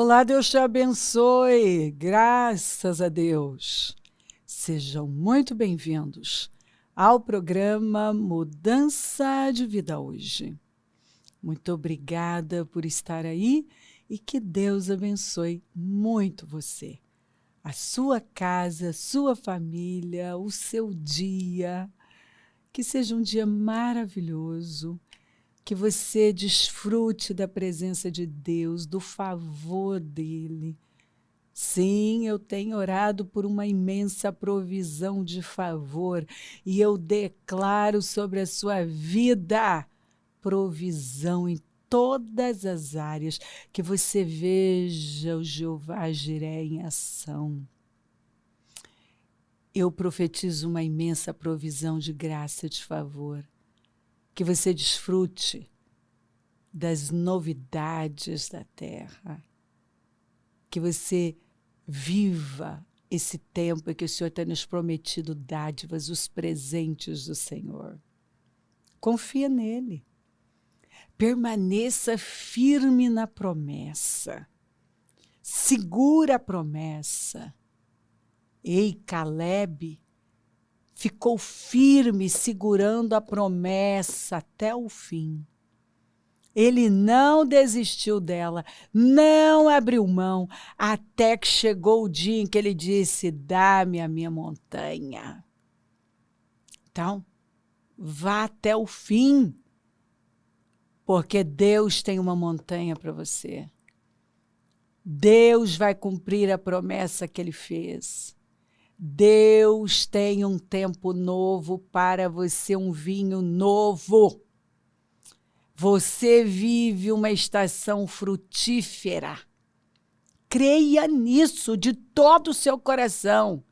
Olá, Deus te abençoe. Graças a Deus. Sejam muito bem-vindos ao programa Mudança de Vida hoje. Muito obrigada por estar aí e que Deus abençoe muito você, a sua casa, sua família, o seu dia. Que seja um dia maravilhoso, que você desfrute da presença de Deus, do favor dele. Sim, eu tenho orado por uma imensa provisão de favor e eu declaro sobre a sua vida provisão em todas as áreas, que você veja o Jeová Jiré em ação. Eu profetizo uma imensa provisão de graça e de favor, que você desfrute das novidades da terra, que você viva esse tempo em que o Senhor tem nos prometido dádivas, os presentes do Senhor. Confia nele. Permaneça firme na promessa. Segura a promessa. Ei, Caleb ficou firme, segurando a promessa até o fim. Ele não desistiu dela, não abriu mão, até que chegou o dia em que ele disse: dá-me a minha montanha. Então, vá até o fim, porque Deus tem uma montanha para você. Deus vai cumprir a promessa que ele fez. Deus tem um tempo novo para você, um vinho novo. Você vive uma estação frutífera. Creia nisso de todo o seu coração.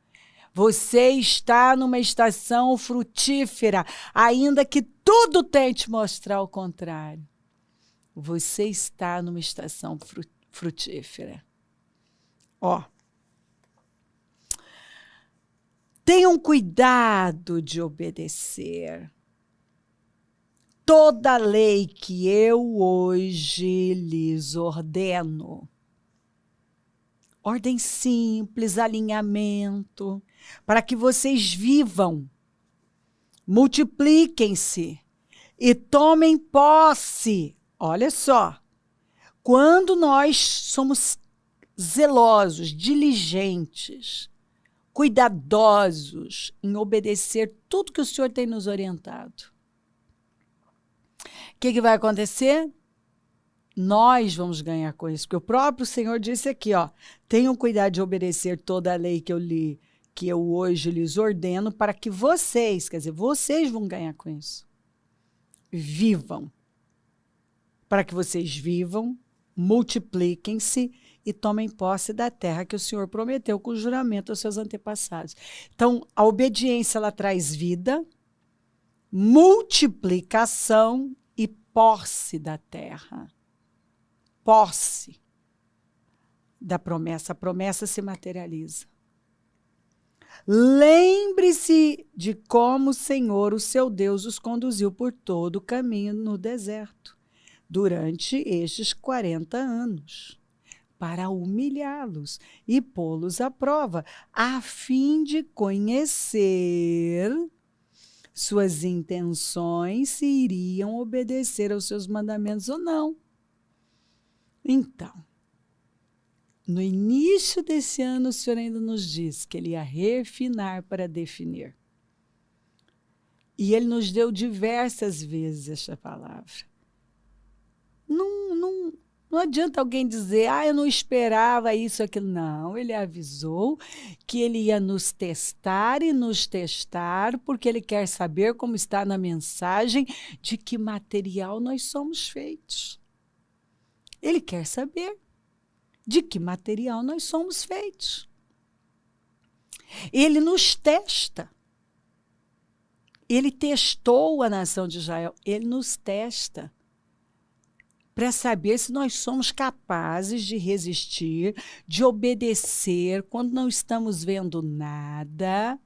Você está numa estação frutífera, ainda que tudo tente mostrar o contrário. Você está numa estação frutífera. Ó. Tenham cuidado de obedecer toda a lei que eu hoje lhes ordeno. Ordem simples, alinhamento, para que vocês vivam, multipliquem-se e tomem posse. Olha só, quando nós somos zelosos, diligentes, cuidadosos em obedecer tudo que o Senhor tem nos orientado, o que vai acontecer? Nós vamos ganhar com isso, porque o próprio Senhor disse aqui, ó, tenham cuidado de obedecer toda a lei que eu hoje lhes ordeno, para que vocês, quer dizer, vocês vão ganhar com isso. Vivam. Para que vocês vivam, multipliquem-se e tomem posse da terra que o Senhor prometeu com juramento aos seus antepassados. Então, a obediência, ela traz vida, multiplicação e posse da terra. Posse da promessa. A promessa se materializa. Lembre-se de como o Senhor, o seu Deus, os conduziu por todo o caminho no deserto, durante estes 40 anos, para humilhá-los e pô-los à prova, a fim de conhecer suas intenções, se iriam obedecer aos seus mandamentos ou não. Então, no início desse ano, o Senhor ainda nos disse que ele ia refinar para definir. E ele nos deu diversas vezes esta palavra. Não adianta alguém dizer, eu não esperava isso, aquilo. Não, ele avisou que ele ia nos testar e nos testar, porque ele quer saber, como está na mensagem, de que material nós somos feitos. Ele quer saber de que material nós somos feitos. Ele nos testa. Ele testou a nação de Israel. Ele nos testa para saber se nós somos capazes de resistir, de obedecer quando não estamos vendo nada,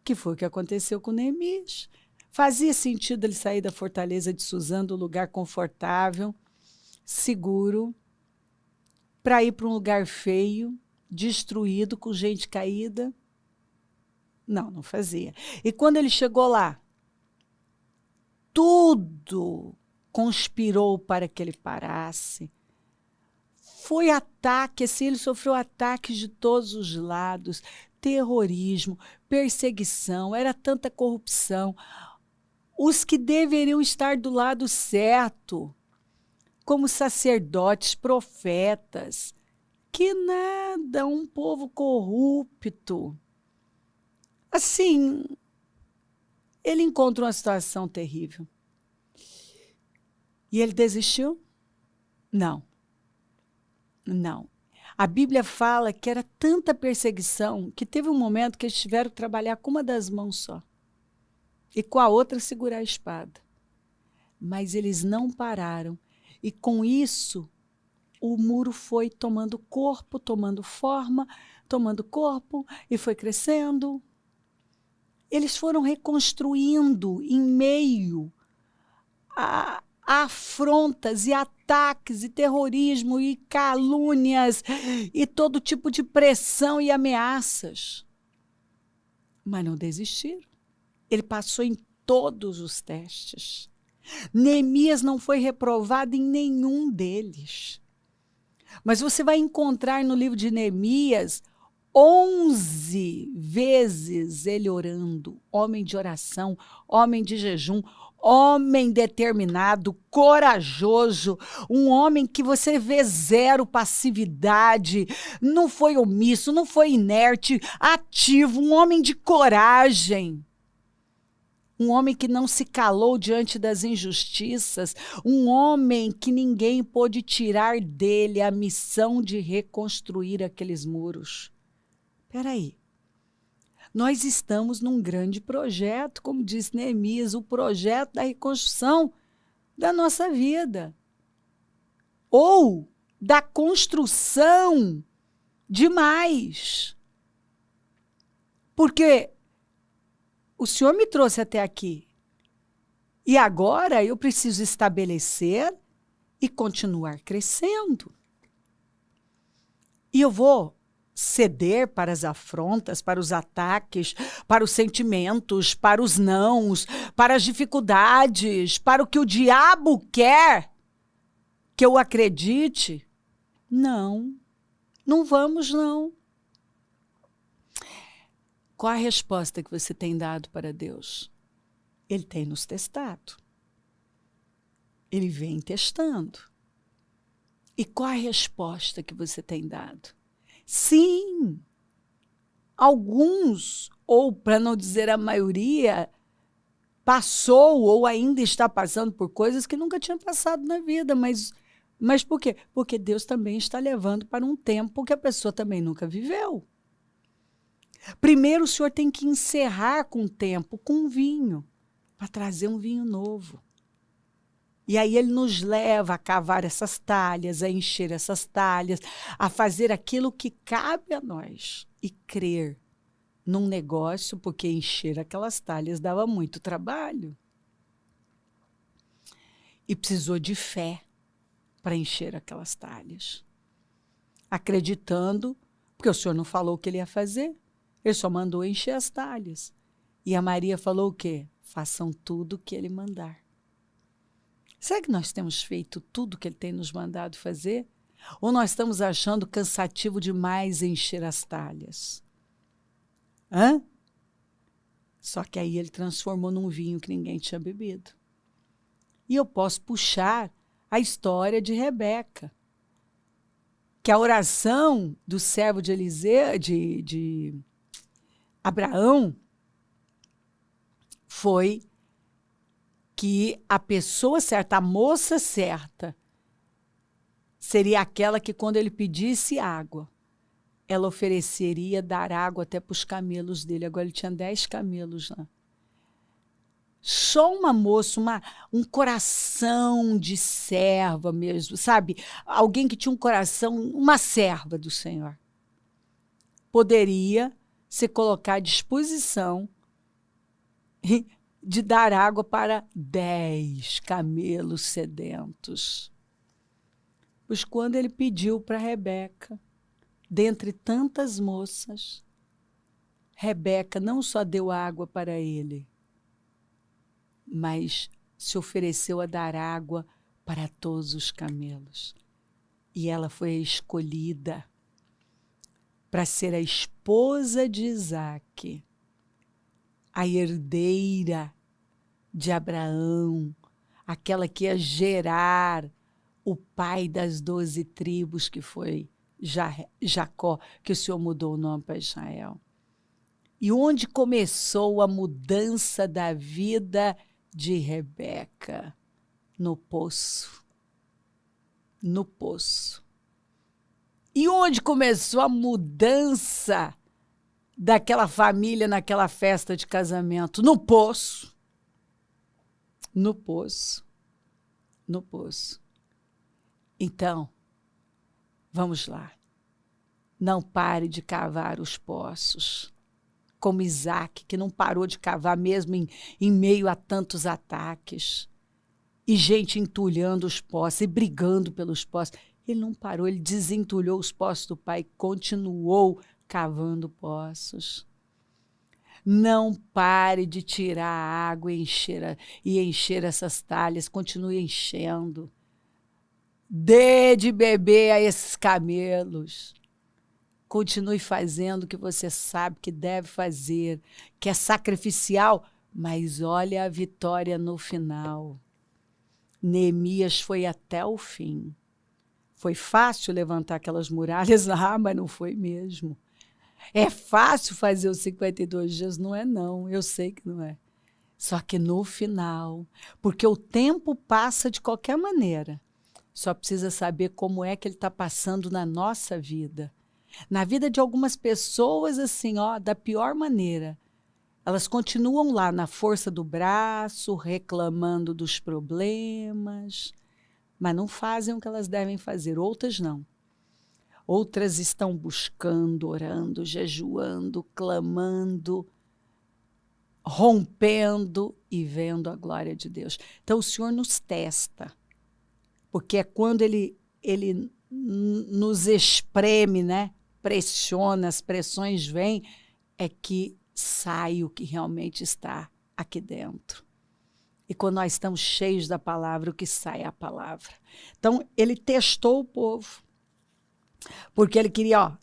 que foi o que aconteceu com Neemias. Fazia sentido ele sair da fortaleza de Suzã, do lugar confortável, seguro, para ir para um lugar feio, destruído, com gente caída? Não, não fazia. E quando ele chegou lá, tudo conspirou para que ele parasse. Foi ataque, assim, ele sofreu ataques de todos os lados, terrorismo, perseguição, era tanta corrupção. Os que deveriam estar do lado certo, como sacerdotes, profetas, que nada, um povo corrupto. Assim, ele encontra uma situação terrível. E ele desistiu? Não. Não. A Bíblia fala que era tanta perseguição que teve um momento que eles tiveram que trabalhar com uma das mãos só e com a outra segurar a espada. Mas eles não pararam. E com isso, o muro foi tomando corpo, tomando forma, tomando corpo e foi crescendo. Eles foram reconstruindo em meio a afrontas e ataques e terrorismo e calúnias e todo tipo de pressão e ameaças. Mas não desistiram. Ele passou em todos os testes. Neemias não foi reprovado em nenhum deles. Mas você vai encontrar no livro de Neemias 11 vezes ele orando, homem de oração, homem de jejum, homem determinado, corajoso, um homem que você vê zero passividade, não foi omisso, não foi inerte, ativo, um homem de coragem. Um homem que não se calou diante das injustiças, um homem que ninguém pôde tirar dele a missão de reconstruir aqueles muros. Espera aí, nós estamos num grande projeto, como disse Neemias, o projeto da reconstrução da nossa vida. Ou da construção de mais. Porque o Senhor me trouxe até aqui. E agora eu preciso estabelecer e continuar crescendo. E eu vou ceder para as afrontas, para os ataques, para os sentimentos, para os nãos, para as dificuldades, para o que o diabo quer que eu acredite? Não, não vamos não. Qual a resposta que você tem dado para Deus? Ele tem nos testado. Ele vem testando. E qual a resposta que você tem dado? Sim, alguns, ou para não dizer a maioria, passou ou ainda está passando por coisas que nunca tinha passado na vida. Mas por quê? Porque Deus também está levando para um tempo que a pessoa também nunca viveu. Primeiro o Senhor tem que encerrar com o tempo, com um vinho, para trazer um vinho novo. E aí ele nos leva a cavar essas talhas, a encher essas talhas, a fazer aquilo que cabe a nós e crer num negócio, porque encher aquelas talhas dava muito trabalho. E precisou de fé para encher aquelas talhas. Acreditando, porque o Senhor não falou o que ele ia fazer, ele só mandou encher as talhas. E a Maria falou o quê? Façam tudo o que ele mandar. Será que nós temos feito tudo o que ele tem nos mandado fazer? Ou nós estamos achando cansativo demais encher as talhas? Hã? Só que aí ele transformou num vinho que ninguém tinha bebido. E eu posso puxar a história de Rebeca, que a oração do servo de Eliseu, de Abraão, foi que a pessoa certa, a moça certa, seria aquela que, quando ele pedisse água, ela ofereceria dar água até para os camelos dele. Agora ele tinha 10 camelos lá. Só uma moça, um coração de serva mesmo, sabe? Alguém que tinha um coração, uma serva do Senhor, poderia se colocar à disposição de dar água para 10 camelos sedentos. Pois quando ele pediu para Rebeca, dentre tantas moças, Rebeca não só deu água para ele, mas se ofereceu a dar água para todos os camelos. E ela foi a escolhida para ser a esposa de Isaque, a herdeira de Abraão, aquela que ia gerar o pai das 12 tribos, que foi Jacó, que o Senhor mudou o nome para Israel. E onde começou a mudança da vida de Rebeca? No poço. No poço. E onde começou a mudança daquela família naquela festa de casamento? No poço. No poço. No poço. Então, vamos lá. Não pare de cavar os poços. Como Isaque, que não parou de cavar mesmo em meio a tantos ataques. E gente entulhando os poços e brigando pelos poços. Ele não parou, ele desentulhou os poços do pai e continuou cavando poços. Não pare de tirar a água e encher essas talhas, continue enchendo. Dê de beber a esses camelos. Continue fazendo o que você sabe que deve fazer, que é sacrificial, mas olha a vitória no final. Neemias foi até o fim. Foi fácil levantar aquelas muralhas? Ah, mas não foi mesmo. É fácil fazer os 52 dias? Não é não, eu sei que não é. Só que no final, porque o tempo passa de qualquer maneira, só precisa saber como é que ele está passando na nossa vida. Na vida de algumas pessoas, assim, ó, da pior maneira. Elas continuam lá na força do braço, reclamando dos problemas, mas não fazem o que elas devem fazer. Outras não. Outras estão buscando, orando, jejuando, clamando, rompendo e vendo a glória de Deus. Então, o Senhor nos testa, porque é quando Ele nos espreme, né? Pressiona, as pressões vêm, é que sai o que realmente está aqui dentro. E quando nós estamos cheios da palavra, o que sai é a palavra. Então, ele testou o povo, porque ele queria, ó,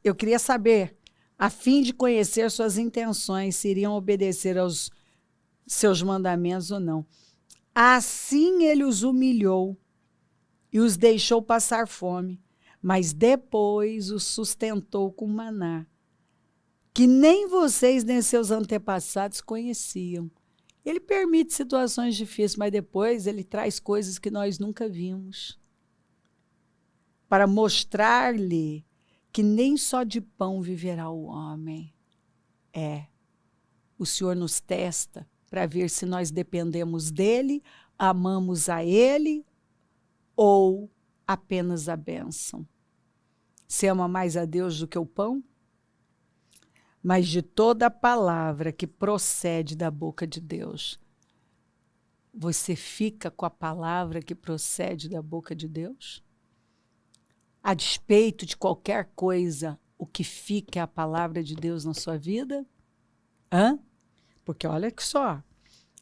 eu queria saber, a fim de conhecer suas intenções, se iriam obedecer aos seus mandamentos ou não. Assim ele os humilhou e os deixou passar fome, mas depois os sustentou com maná, que nem vocês nem seus antepassados conheciam. Ele permite situações difíceis, mas depois ele traz coisas que nós nunca vimos, para mostrar-lhe que nem só de pão viverá o homem. O Senhor nos testa para ver se nós dependemos dele, amamos a ele ou apenas a bênção. Você ama mais a Deus do que o pão? Mas de toda a palavra que procede da boca de Deus, você fica com a palavra que procede da boca de Deus? A despeito de qualquer coisa, o que fica é a palavra de Deus na sua vida? Porque olha que só,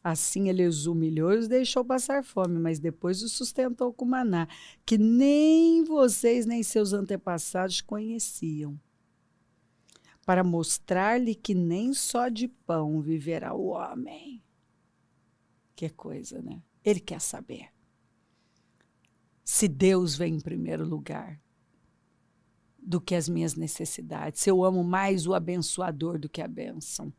assim ele os humilhou e os deixou passar fome, mas depois os sustentou com maná, que nem vocês nem seus antepassados conheciam, para mostrar-lhe que nem só de pão viverá o homem. Que coisa, né? Ele quer saber se Deus vem em primeiro lugar do que as minhas necessidades, se eu amo mais o abençoador do que a bênção.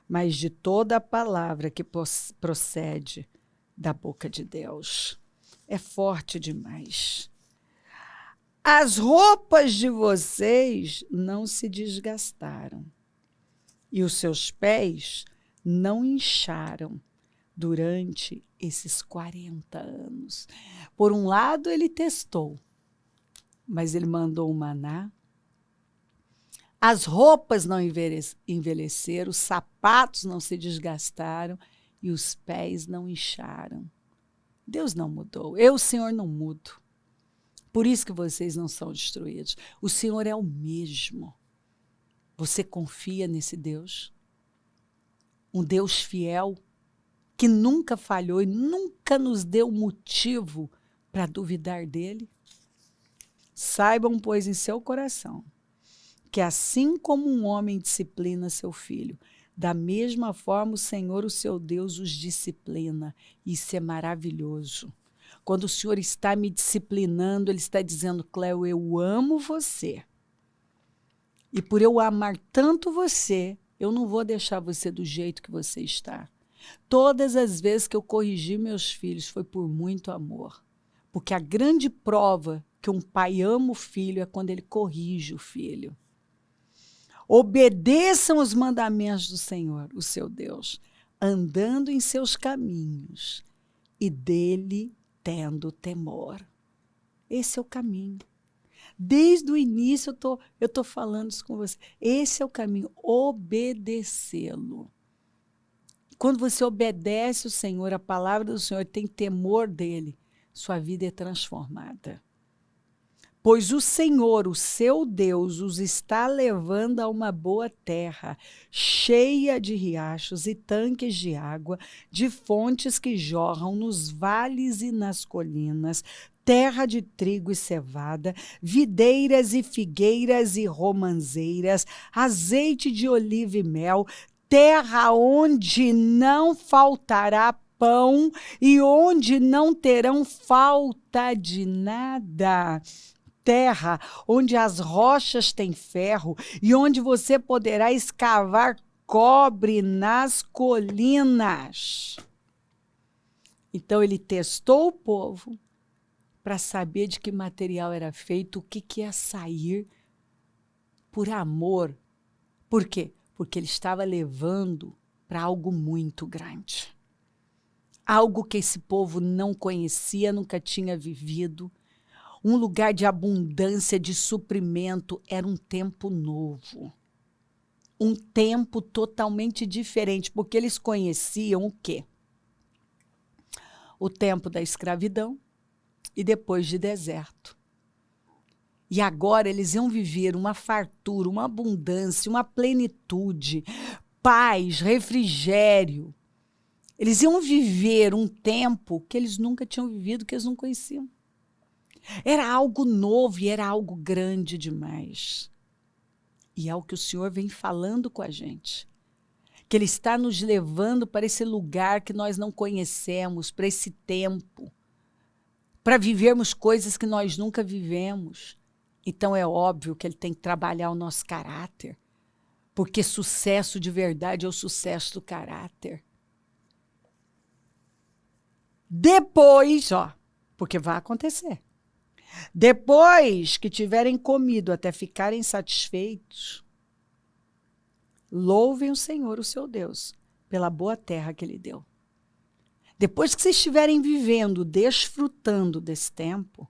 Mas de toda a palavra que procede da boca de Deus. É forte demais. As roupas de vocês não se desgastaram e os seus pés não incharam durante esses 40 anos. Por um lado, ele testou, mas ele mandou o maná. As roupas não envelheceram, os sapatos não se desgastaram e os pés não incharam. Deus não mudou. Eu, Senhor, não mudo. Por isso que vocês não são destruídos. O Senhor é o mesmo. Você confia nesse Deus? Um Deus fiel, que nunca falhou e nunca nos deu motivo para duvidar dele? Saibam, pois, em seu coração, que assim como um homem disciplina seu filho, da mesma forma o Senhor, o seu Deus, os disciplina. Isso é maravilhoso. Quando o Senhor está me disciplinando, Ele está dizendo: Cléo, eu amo você. E por eu amar tanto você, eu não vou deixar você do jeito que você está. Todas as vezes que eu corrigi meus filhos foi por muito amor. Porque a grande prova que um pai ama o filho é quando ele corrige o filho. Obedeçam os mandamentos do Senhor, o seu Deus, andando em seus caminhos e dele tendo temor. Esse é o caminho. Desde o início eu tô falando isso com você. Esse é o caminho, obedecê-lo. Quando você obedece o Senhor, a palavra do Senhor, tem temor dele, sua vida é transformada. Pois o Senhor, o seu Deus, os está levando a uma boa terra, cheia de riachos e tanques de água, de fontes que jorram nos vales e nas colinas, terra de trigo e cevada, videiras e figueiras e romanzeiras, azeite de oliva e mel, terra onde não faltará pão e onde não terão falta de nada. Terra onde as rochas têm ferro e onde você poderá escavar cobre nas colinas. Então ele testou o povo para saber de que material era feito, o que ia sair por amor. Por quê? Porque ele estava levando para algo muito grande. Algo que esse povo não conhecia, nunca tinha vivido. Um lugar de abundância, de suprimento. Era um tempo novo. Um tempo totalmente diferente, porque eles conheciam o quê? O tempo da escravidão e depois de deserto. E agora eles iam viver uma fartura, uma abundância, uma plenitude, paz, refrigério. Eles iam viver um tempo que eles nunca tinham vivido, que eles não conheciam. Era algo novo e era algo grande demais. E é o que o Senhor vem falando com a gente. Que Ele está nos levando para esse lugar que nós não conhecemos, para esse tempo, para vivermos coisas que nós nunca vivemos. Então é óbvio que Ele tem que trabalhar o nosso caráter, porque sucesso de verdade é o sucesso do caráter. Depois, porque vai acontecer. Depois que tiverem comido até ficarem satisfeitos, louvem o Senhor, o seu Deus, pela boa terra que Ele deu. Depois que vocês estiverem vivendo, desfrutando desse tempo,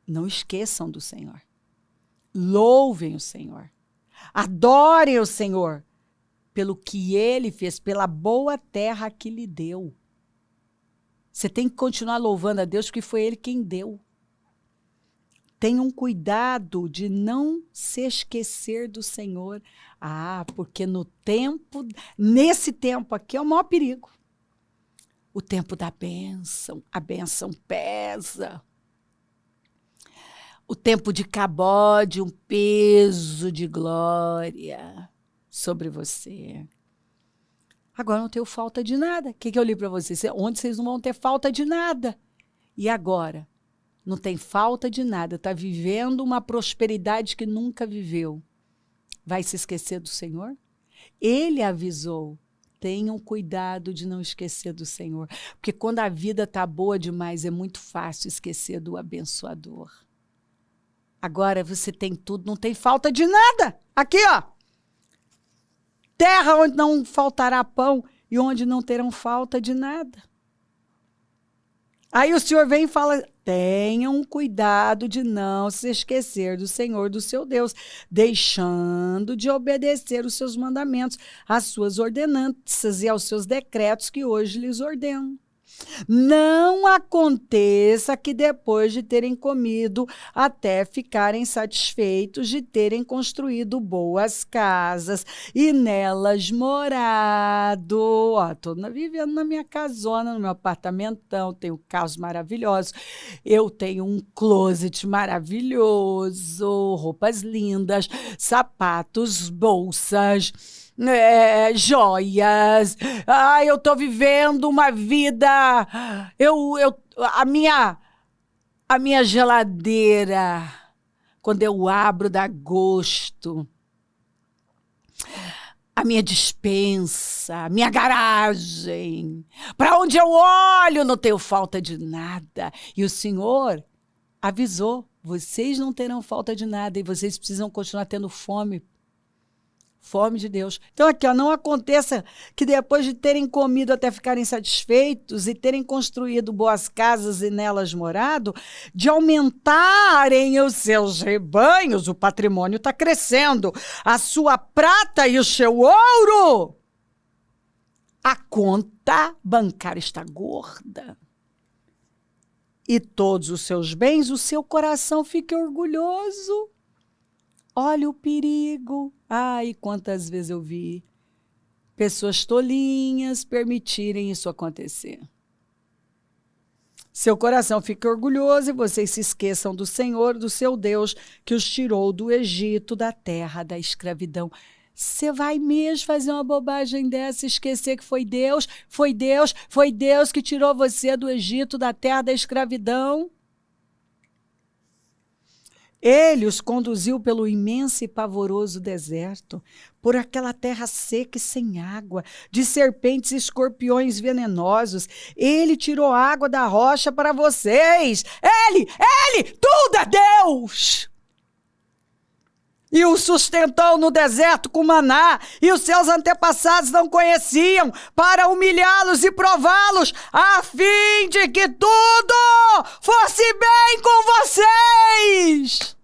não esqueçam do Senhor. Louvem o Senhor. Adorem o Senhor pelo que Ele fez, pela boa terra que lhe deu. Você tem que continuar louvando a Deus, porque foi Ele quem deu. Tenham cuidado de não se esquecer do Senhor. Porque nesse tempo aqui é o maior perigo. O tempo da bênção, a bênção pesa. O tempo de cabode, um peso de glória sobre você. Agora não tenho falta de nada. O que eu li para vocês? Onde vocês não vão ter falta de nada. E agora? Não tem falta de nada. Está vivendo uma prosperidade que nunca viveu. Vai se esquecer do Senhor? Ele avisou. Tenham cuidado de não esquecer do Senhor. Porque quando a vida está boa demais, é muito fácil esquecer do abençoador. Agora você tem tudo, não tem falta de nada. Aqui, terra onde não faltará pão e onde não terão falta de nada. Aí o Senhor vem e fala: tenham cuidado de não se esquecer do Senhor, do seu Deus, deixando de obedecer os seus mandamentos, às suas ordenanças e aos seus decretos que hoje lhes ordeno. Não aconteça que depois de terem comido, até ficarem satisfeitos de terem construído boas casas e nelas morado. Ó, tô vivendo na minha casona, no meu apartamentão, tenho carros maravilhosos, eu tenho um closet maravilhoso, roupas lindas, sapatos, bolsas, joias. Ai, eu tô vivendo uma vida. A minha geladeira, quando eu abro, dá gosto. A minha despensa, a minha garagem. Para onde eu olho, não tenho falta de nada. E o Senhor avisou: vocês não terão falta de nada e vocês precisam continuar tendo fome. Fome de Deus. Então, aqui, ó, não aconteça que depois de terem comido até ficarem satisfeitos e terem construído boas casas e nelas morado, de aumentarem os seus rebanhos, o patrimônio está crescendo, a sua prata e o seu ouro, a conta bancária está gorda. E todos os seus bens, o seu coração fica orgulhoso. Olha o perigo. Ai, quantas vezes eu vi pessoas tolinhas permitirem isso acontecer. Seu coração fica orgulhoso e vocês se esqueçam do Senhor, do seu Deus, que os tirou do Egito, da terra da escravidão. Você vai mesmo fazer uma bobagem dessa, esquecer que foi Deus que tirou você do Egito, da terra da escravidão? Ele os conduziu pelo imenso e pavoroso deserto, por aquela terra seca e sem água, de serpentes e escorpiões venenosos. Ele tirou água da rocha para vocês. Tudo é Deus! E o sustentou no deserto com maná, e os seus antepassados não conheciam, para humilhá-los e prová-los, a fim de que tudo fosse bem com vocês.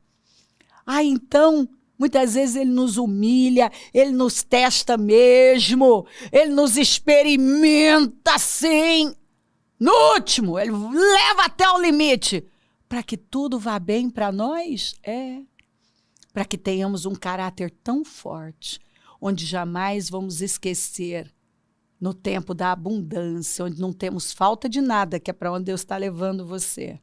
Então, muitas vezes ele nos humilha, ele nos testa mesmo, ele nos experimenta assim. No último, ele leva até o limite, para que tudo vá bem para nós, para que tenhamos um caráter tão forte, onde jamais vamos esquecer, no tempo da abundância, onde não temos falta de nada, que é para onde Deus está levando você.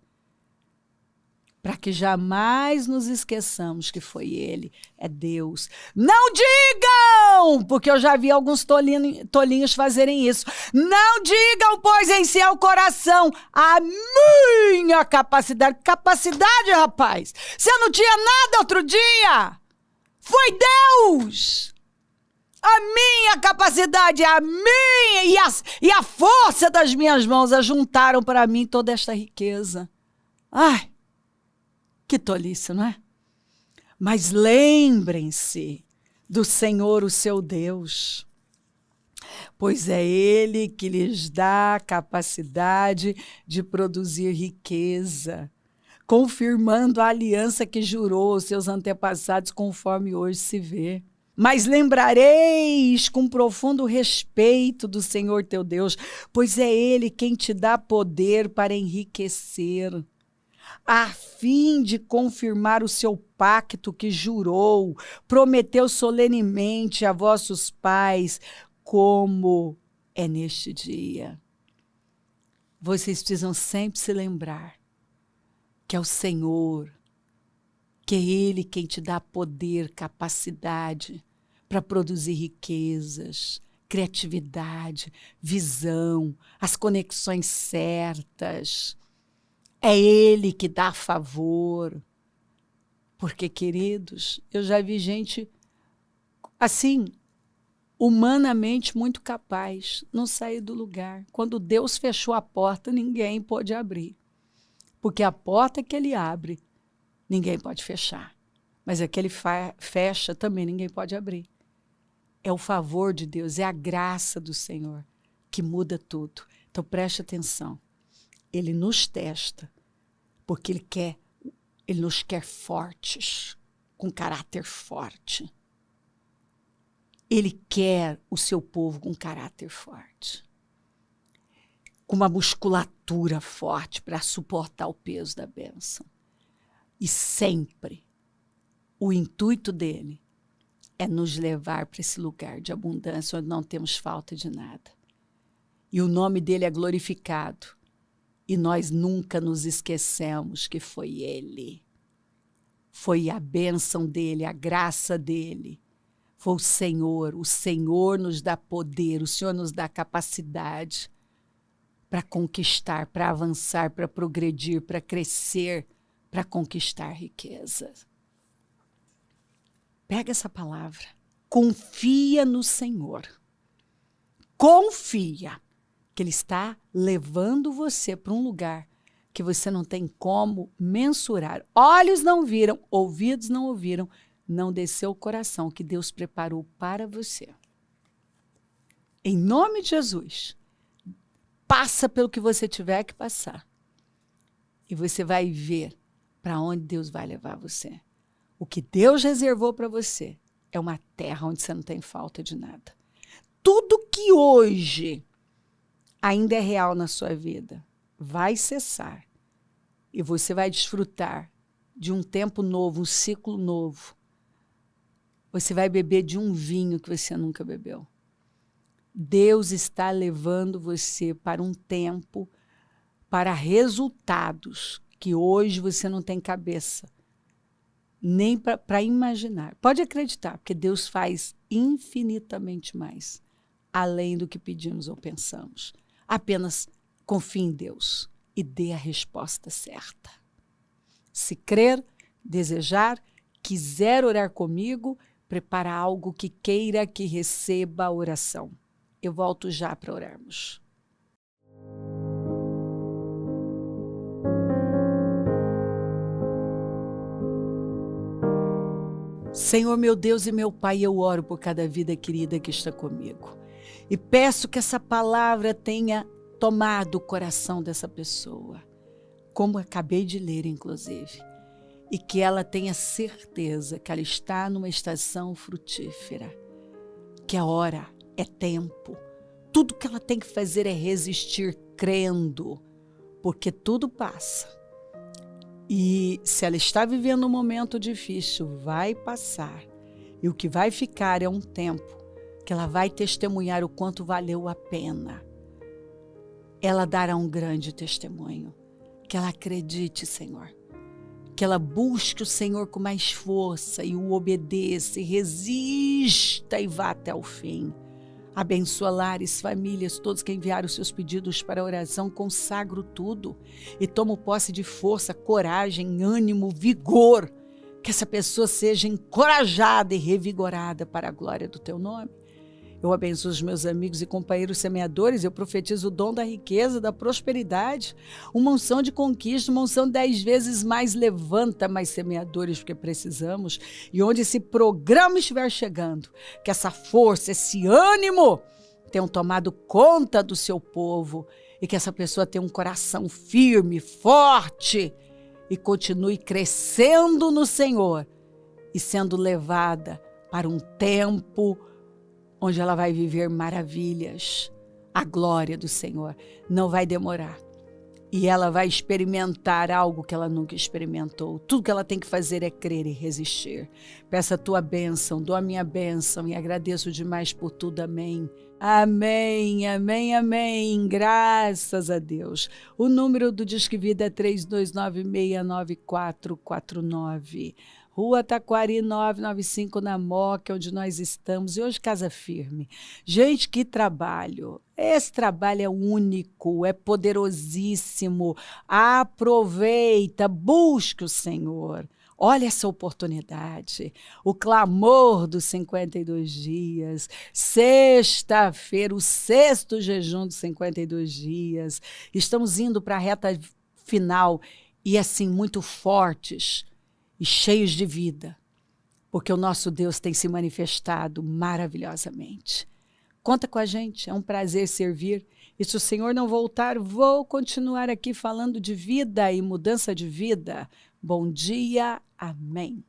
Para que jamais nos esqueçamos que foi Ele, é Deus. Não digam, porque eu já vi alguns tolinhos fazerem isso. Não digam, pois em seu coração, a minha capacidade. Capacidade, rapaz? Você não tinha nada outro dia? Foi Deus! A minha capacidade, a minha e a força das minhas mãos ajuntaram para mim toda esta riqueza. Ai! Que tolice, não é? Mas lembrem-se do Senhor, o seu Deus, pois é Ele que lhes dá a capacidade de produzir riqueza, confirmando a aliança que jurou aos seus antepassados, conforme hoje se vê. Mas lembrareis com profundo respeito do Senhor teu Deus, pois é Ele quem te dá poder para enriquecer, a fim de confirmar o seu pacto que jurou, prometeu solenemente a vossos pais, como é neste dia. Vocês precisam sempre se lembrar que é o Senhor, que é Ele quem te dá poder, capacidade para produzir riquezas, criatividade, visão, as conexões certas. É Ele que dá favor. Porque, queridos, eu já vi gente, assim, humanamente muito capaz, não sair do lugar. Quando Deus fechou a porta, ninguém pôde abrir. Porque a porta que Ele abre, ninguém pode fechar. Mas a que Ele fecha, também ninguém pode abrir. É o favor de Deus, é a graça do Senhor que muda tudo. Então, preste atenção. Ele nos testa, porque Ele nos quer fortes, com caráter forte. Ele quer o seu povo com caráter forte. com uma musculatura forte para suportar o peso da bênção. E sempre o intuito dele é nos levar para esse lugar de abundância onde não temos falta de nada. E o nome dele é glorificado. E nós nunca nos esquecemos que foi ele. Foi a bênção dele, a graça dele. Foi o Senhor nos dá poder, o Senhor nos dá capacidade para conquistar, para avançar, para progredir, para crescer, para conquistar riquezas. Pega essa palavra, confia no Senhor. Confia que Ele está levando você para um lugar que você não tem como mensurar. Olhos não viram, ouvidos não ouviram, não desceu o coração que Deus preparou para você. Em nome de Jesus, passa pelo que você tiver que passar. E você vai ver para onde Deus vai levar você. O que Deus reservou para você é uma terra onde você não tem falta de nada. Tudo que hoje ainda é real na sua vida vai cessar. E você vai desfrutar de um tempo novo, um ciclo novo. Você vai beber de um vinho que você nunca bebeu. Deus está levando você para um tempo, para resultados que hoje você não tem cabeça, nem para imaginar. Pode acreditar, porque Deus faz infinitamente mais, além do que pedimos ou pensamos. Apenas confie em Deus e dê a resposta certa. Se crer, desejar, quiser orar comigo, prepara algo que queira que receba a oração. Eu volto já para orarmos. Senhor, meu Deus e meu Pai, eu oro por cada vida querida que está comigo. E peço que essa palavra tenha tomado o coração dessa pessoa, como acabei de ler, inclusive. E que ela tenha certeza que ela está numa estação frutífera. Que a hora é tempo. Tudo que ela tem que fazer é resistir crendo, porque tudo passa. E se ela está vivendo um momento difícil, vai passar. E o que vai ficar é um tempo que ela vai testemunhar o quanto valeu a pena. Ela dará um grande testemunho. Que ela acredite, Senhor. Que ela busque o Senhor com mais força e o obedeça e resista e vá até o fim. Abençoa lares, famílias, todos que enviaram seus pedidos para a oração, consagro tudo e tomo posse de força, coragem, ânimo, vigor. Que essa pessoa seja encorajada e revigorada para a glória do teu nome. Eu abençoo os meus amigos e companheiros semeadores, eu profetizo o dom da riqueza, da prosperidade, uma unção de conquista, uma unção 10 vezes mais, levanta mais semeadores, porque precisamos. E onde esse programa estiver chegando, que essa força, esse ânimo tenham tomado conta do seu povo e que essa pessoa tenha um coração firme, forte e continue crescendo no Senhor e sendo levada para um tempo onde ela vai viver maravilhas. A glória do Senhor não vai demorar. E ela vai experimentar algo que ela nunca experimentou. Tudo que ela tem que fazer é crer e resistir. Peço a tua bênção, dou a minha bênção e agradeço demais por tudo. Amém. Amém, amém, amém. Graças a Deus. O número do Disque Vida é 32969449. Rua Taquari 995, na Moca, onde nós estamos. E hoje, Casa Firme. Gente, que trabalho. Esse trabalho é único, é poderosíssimo. Aproveita, busque o Senhor. Olha essa oportunidade. O clamor dos 52 dias. Sexta-feira, o sexto jejum dos 52 dias. Estamos indo para a reta final e, assim, muito fortes e cheios de vida, porque o nosso Deus tem se manifestado maravilhosamente. Conta com a gente, é um prazer servir. E se o Senhor não voltar, vou continuar aqui falando de vida e mudança de vida. Bom dia, amém.